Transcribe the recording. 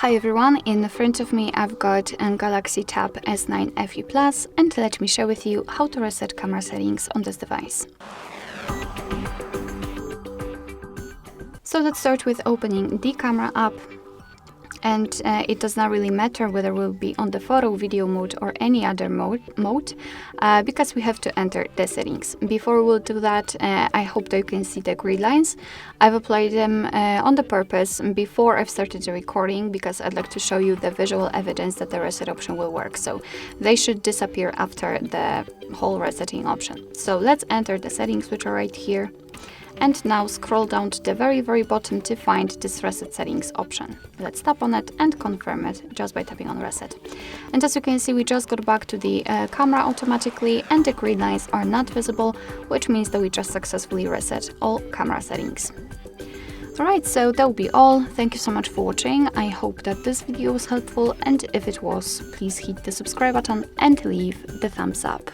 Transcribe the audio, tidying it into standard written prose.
Hi everyone, in front of me I've got a Galaxy Tab S9 FE Plus, and let me share with you how to reset camera settings on this device. So let's start with opening the camera app, and it does not really matter whether we'll be on the photo, video mode or any other mode because we have to enter the settings. Before we'll do that, I hope that you can see the grid lines. I've applied them on the purpose before I've started the recording because I'd like to show you the visual evidence that the reset option will work. So they should disappear after the whole resetting option. So let's enter the settings, which are right here. And now scroll down to the very bottom to find this reset settings option. Let's tap on it and confirm it just by tapping on reset. And as you can see, we just got back to the camera automatically and the grid lines are not visible, which means that we just successfully reset all camera settings. Alright, so that will be all. Thank you so much for watching. I hope that this video was helpful, and if it was, please hit the subscribe button and leave the thumbs up.